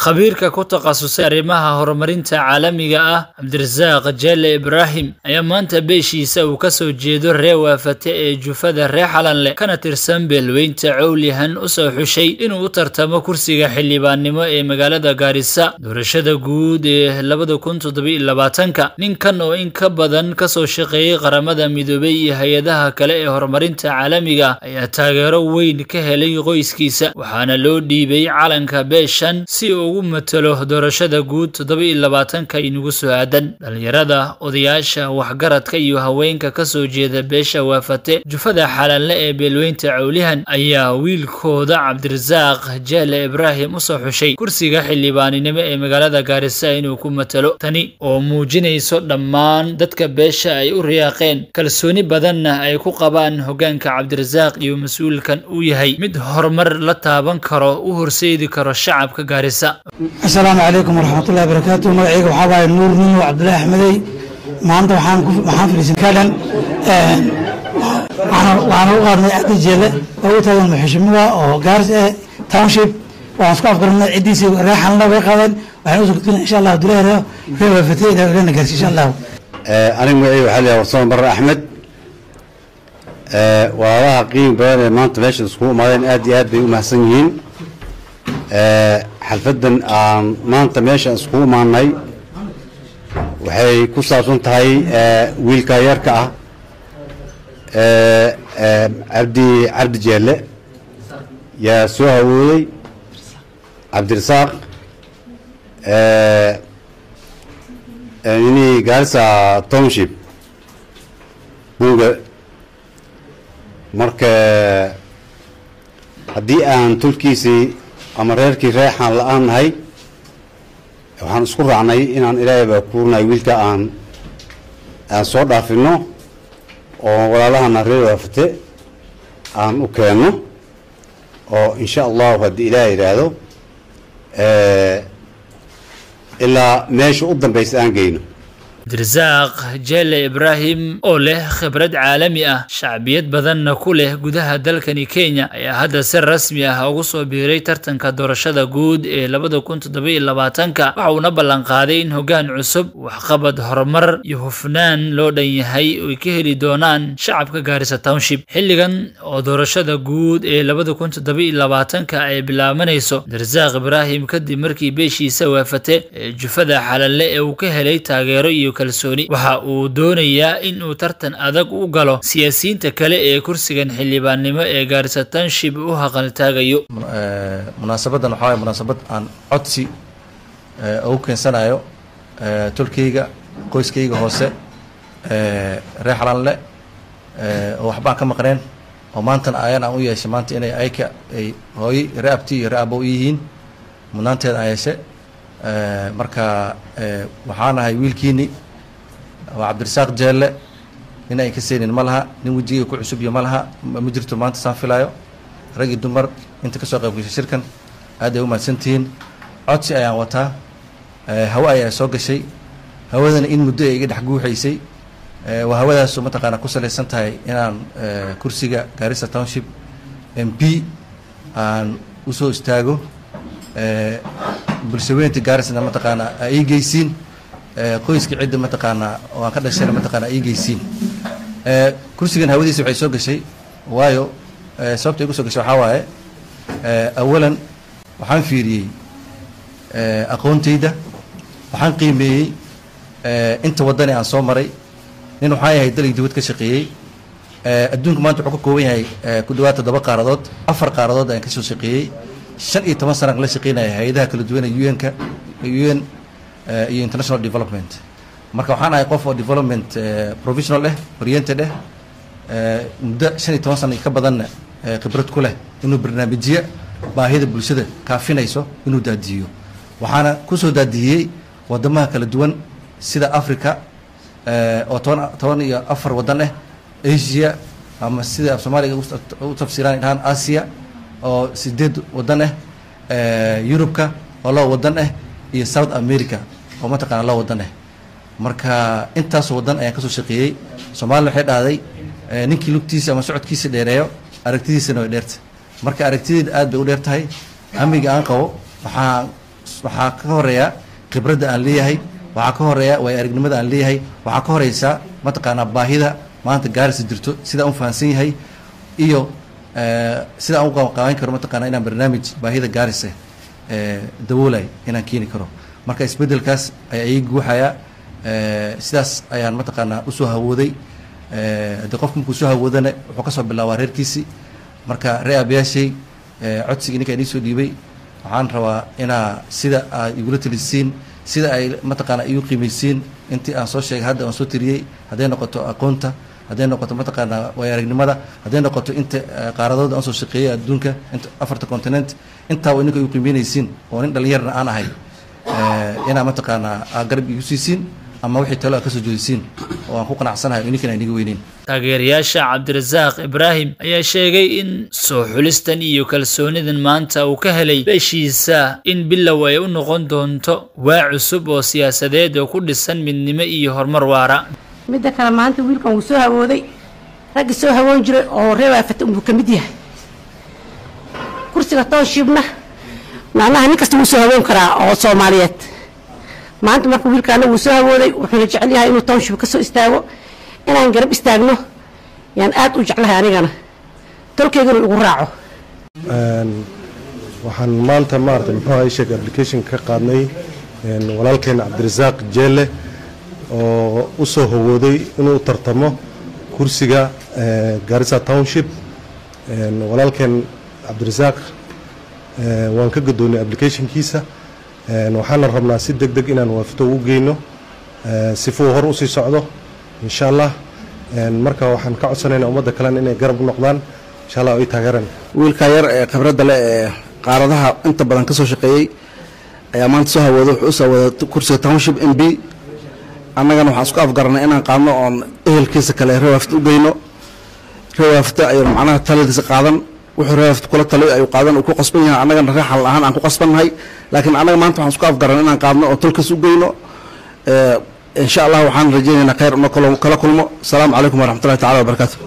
khabiirka ku takhasusay arrimaha horumarinta caalamiga ah Cabdirasaaq Jeelle Ibraahim ayaa maanta beeshiisa uu ka soo jeedo reer waafate ee jufada reer Xalanle kana tirsan beelweynta Cawlihan u soo xushay inuu u tartamo kursiga xildhibaannimo ee magaalada Gaarisa doorashada guud ee 2027 ninkan oo in ka badan ka soo shaqeeyay qaramada midoobay iyo hay'adaha kale ee horumarinta caalamiga ayaa taageero weyn ka helay qoyskiisa waxaana loo dhiibay calanka beeshan si ugu matalo doorashada guud 27 inugu soo aadan dhalinyarada odayaasha waxgaradka iyo haweenka ka soo jeeda beesha waafate jufada Xalanle ee beelweynta Cawlihan ayaa wiilkooda Cabdirasaaq Jeelle Ibraahim u soo xushay kursiga xildhibaannimo ee magaalada Gaarisa inuu ku matalo tani oo muujinayso dhammaan dadka beesha ay u riyaaqeen kalsooni badanna ay ku qabaan hoggaanka Cabdirasaaq iyo mas'uulkan uu yahay mid horumar la taaban karo u horseedi karo shacabka Gaarisa. السلام عليكم ورحمة الله وبركاته. مغعيق وحابا النور نيو عبد الله أحمدي ما أنت وحان في السكالن وأنا أقارن عدي جيلة وقلت هذا المحشمة وقارس تاونشيب وأنسكاف قرنا عدي سي رايحان الله ويقاذن وحان أسكتين إن شاء الله دولار في وفتي لنا قارس إن شاء الله. أنا مغعيق وحالي وصول برا أحمد وراها قيم بيان ما أنت باش تسكو مالين آدي بيقوم حسنين xalfadan aan maanta meesha isku imaanay waxay ku saabsan tahay wiilka yarka ah Cabdi Jeelle yaa soo hawooday Cabdirasaaq ini Gaarisa Township buuga marka haddii aan tulkiisii ama reerkii reexan la'aan nahay waxaan isku raacnay inaan ilaahay baa kuurnay wiilka aan soo dhaafino oo walaalahana reer waafate aan u keenno oo insha Allah haddii ilaahay yiraahdo ilaa meesha u dambaysa aan geyno. Cabdirasaaq Jeelle Ibraahim oo leh khibrad caalami ah shacbiyad badanna ku leh gudaha dalkani Kenya ayaa hadda si rasmi ah ugu soo biiray tartanka doorashada guud ee 2027 waxa uu ballan qaaday in hoggaan cusub waxqabad horumar iyo hufnaan loo dhan yahay oo ka heli doonaan shacabka Gaarisa Township xilligan oo doorashada guud ee 2027 ay bilaabanayso. Cabdirasaaq Ibraahim kadib markii beeshiisa waafate jufada Xalanle ee uu ka helay taageero iyo kalsooni waxa uu doonayaa in uu tartan adag u galo siyaasiyiinta kale ee kursigan xildhibaannimo ee Gaarisa Township u haqal taagayo. munaasabadan waxa ay munaasabad aan codsi oo keensanayo tulkeyga qoyskeyga hoose reer Xalanle oo waxba ka maqneen oo maanta ayaan u yeeshay maanta inay ayka ay hooy raabti iyo raabo yihiin munaanteeda ayashe marka waxaan ahay wiilkiini waa Cabdirasaaq Jeelle in ay ka seenin malaha nin wajiga ku cusub iyo malaha ma jirto maanta saan filayo rag iyo dumar inta ka soo qayb gashay shirkan aad ay u mahadsantihiin codsi ayaan wataa hawa ayaa soo gashay hawadana in muddo ay iga dhex guuxaysay waa hawadaas oo mataqaana ku saleysan tahay inaan kursiga Gaarisa Township MP aan u soo istaago bulshaweynta Gaarisna mataqaana ay geysiin qoyska cidda mataqaana oo aan ka dhashay mataqaana ay geysiin kursigan hawadiisa waxay soo gashay waayo sababta ay ku soo gashay waxa waaye awalan waxaan fiiriyay aqoontayda waxaan qiimeeyay inta wadani aan soo maray nin waxaan yahay dalay dibad ka shaqeeyay adduunka maanta wuxuu ka kooban yahay ku dhawaad 7 qaaradood 4 qaaradood aan ka soo shaqeeyay 15 sano la shaqeynay hay'adaha kala duwan ee UN-ka iyo international development marka waxaan ahay qof oo development professional oriented muddo 15 sano ka badan khibrad ku leh inuu barnaamijyo baahida bulshada kaafinayso inuu daadiyo waxaana ku soo daadiyay wadamaha kala duwan sida Africa oo 14 wadan Asia ama sida Soomaaliga u tafsiiraan inaan Asia oo 8 wadan Europe-ka oo 2 wadan iyo South America oo mataqaana 2 wadan marka intaas wadan ayaan ka soo shaqeeyay Soomaaliya waxay dhaaday ninkii lugtiisa ama socodkiisa dheereeyo aragtidiisana way dheertay marka aragtideed aad bay u dheertahay amiga aan qabo waxaan waxaa ka horeeya khibradda aan leeyahay, waxaa ka horeeya way aragnimada aan leeyahay, waxaa ka horeysa mataqaanaa baahida maanta Gaarisa jirto sida aan fahansan yahay iyo sida aan u qaawan karo mataqaanaa inaan barnaamij baahida Gaarisa daboolay inaan keeni karo. marka isbedelkaas ay guuxaya sidaas ayaan mataqaanaa u soo hawooday hadii qofku ku soo hawoodana wuxuu ka soo bilaabaa reerkiisi. marka reebayaashay codsiga ninka idin soo dhiibay waxaan rabaa inaa sida aad igula talisiin sida ay mataqaanaa igu qiimaysiin intii aan soo sheegay hadda aan soo tiriyay haday noqoto aqoonta haday noqoto mataqaanaa way aragnimada haday noqoto inta qaaradood aan soo shaqeeyay adduunka inta afarta continent inta way ninka igu qiimeynaysiin oo nin dhalinyarna aan ahay inaa mataqaanaa garab igu siisiin ama wixii talo ka soo jeedisiin oo aan ku qanacsanahay ninkan ay niga weynin. taageerayaasha Cabdirasaaq Ibraahim ayaa sheegay in soo xulistan iyo kalsoonidan maanta uu ka helay beeshiisa in bilow ay u noqon doonto waa cusub oo siyaasadeed oo ku dhisan midnimo iyo horumar waara. midda kale maanta wiilkan uu soo hawooday rag soo hawoon jiray oo reebaafta uu ka mid yahay kursiga toonshibna macnaha nin kasta uu soo hawoon karaa oo Soomaaliyeed. maanta marka wiilkaana uu soo hawooday wuxuu jecel yahay inuu township ka soo istaago inaan garab istaagno yaan aad u jeclahay anigana tolkeygana ugu raaco. waxaan maanta maartay muxuu ahay sheeg application ka qaadnay walaalkeen Cabdirasaaq Jeelle oo u soo hawooday inuu tartamo kursiga Garissa Township. walaalkeen Cabdirasaaq waan ka gadoonay applicationkiisa waxaan rabnaa si degdeg inaan waafto u geyno si fuu hor u sii socdo insha Allah. marka waxaan ka codsanaynaa ummadda kale inay garab noqdaan insha Allah ay taageeraan. wiilka yar ee khibradda leh ee qaaradaha inta badan ka soo shaqeeyay ayaa maanta soo hawooday wuxuu soo waday kursiga Township MP. annagana waxaan isku afgaranay inaan qaadno oo ehelkiisa kale reewaafta u geyno. reewaafta ay macnaha taladiisa qaadan wuxuu reewaafta kula talay ay qaadan uu ku qasban yahay annagana raaxal ahaan aan ku qasbannahay laakiin annaga maanta waxaan isku afgaranay inaan qaadno oo talkiisa u geyno. إن شاء الله وحن رجينا خير كلا كلمة. السلام عليكم ورحمة الله تعالى وبركاته.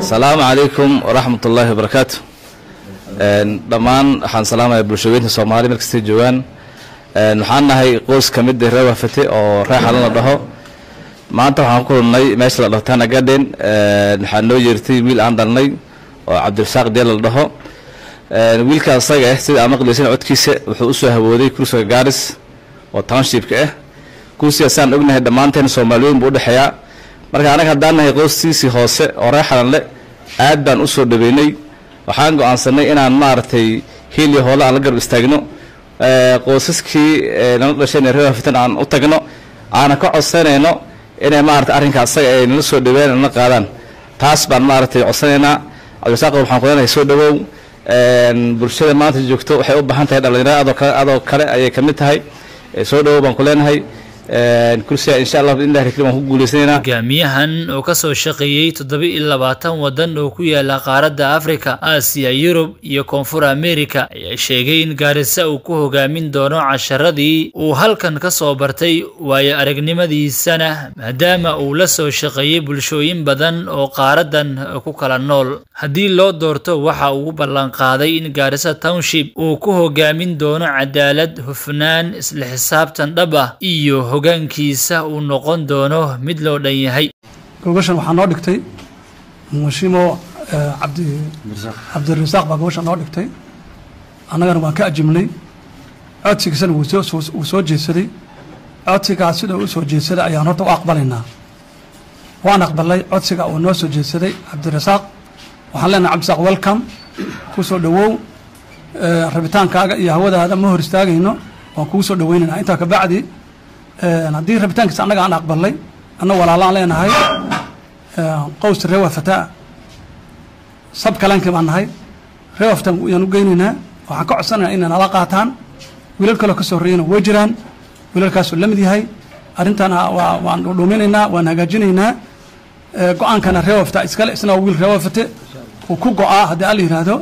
السلام عليكم ورحمة الله وبركاته. دمان حن سلام يا بلشوين الصومالي مركز جوان. نحن هاي قوس كمد روا فتي أو رايح لنا ده. ما أنت هنقول ناي ماشي الله تانا قدين. نحن لو جرتي ويل عندنا ناي وعبد الرزاق ديال ده. ويل كاصية سيد أمق لسين عد كيس وحوسه هودي كروس جارس وتانشيب كه. kuusiyasaan ognahay dhammaanteen Soomaaliyeed buu dhaxaya marka anaga haddaanahay qoyskiisii hoose oo reexan le aad baan u soo dhaweynay waxaan go'aansanay inaan maartay hiliyo hoola aan la garab istaagno qoysaskii nala dhashay reewaaftan aan u tagno aan ka codsanayno inay maartay arrinkaas ay nala soo dhaweeyaan na qaadaan taas baan maartay codsanayna Cabdirasaaq waxaan ku leenahay soo dhawow bulshada maanta joogto waxay u baahan tahay dhalinyarada adoo kale ayay kamid tahay soo dhawow baan ku leenahay kursiga insha Allah in ilaahay ku guuleysnayna. hogaamiyahan oo ka soo shaqeeyay 27 wadan oo ku yaala qaaradda Afrika, Aasiya, Yurub iyo Koonfur Ameerika ayaa sheegay in Garissa uu ku hogaamin doono casharadii uu halkan ka soo bartay waayo aragnimadiisana maadaama uu la soo shaqeeyay bulshooyin badan oo qaaradan ku kala nool. haddii loo doorto waxa uu ballan qaaday in Garissa Township uu ku hogaamin doono cadaalad, hufnaan, isla xisaabtan dhab ah iyo hogaankiisa uu noqon doono mid loo dhan yahay. gobashan waxaa noo dhigtay mushimo Cabdirasaaq baa gobashan noo dhigtay annagana waan ka ajibnay codsigiisana wuu soo jeedsaday codsigaas sida uu soo jeedsaday ayaan horta u aqbalaynaa. waan aqbalay codsiga uu noo soo jeedsaday Cabdirasaaq. waxaan leenahay Cabdirasaaq welcome ku soo dhawow rabitaankaaga iyo hawadaada ma hor istaagayno waan kugu soo dhaweynaynaa intaa ka bacdi haddii rabitaankiisa annaga aan aqbalay annaga walaalaan leenahay qows reewaafta sab kalaankii baan nahay reewaaftan ayaan u geynaynaa waxaan ka codsanaynaa inay nala qaataan wiilal kaloo ka soo horreeyana way jiraan wiilalkaasuu la mid yahay arrintan waan dhuuminaynaa waan hagaajinaynaa go-aankana reewaafta iskale isna wiil reewaafte uu ku go'aa haddii alla yidhaahdo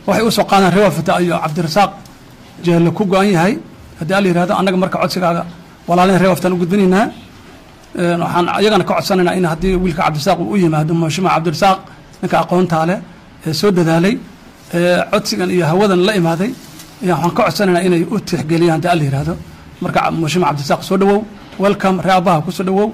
waxay u soo qaadaan reewaafta ayuu Cabdirasaaq Jeelle ku go'an yahay haddii alla yidhaahdo annaga marka codsigaaga walaalin reewaaftan u gudbinaynaa waxaan ayagana ka codsanaynaa in haddii wiilka Cabdirasaaq uu u yimaado mushima Cabdirasaaq ninka aqoonta leh ee soo dadaalay codsigan iyo hawadan la imaaday waxaan ka codsanayna inay u tixgeliyaan daa la yiraahdo marka mushim Cabdirasaaq soo dhawow welcome reebaha ku soo dhawow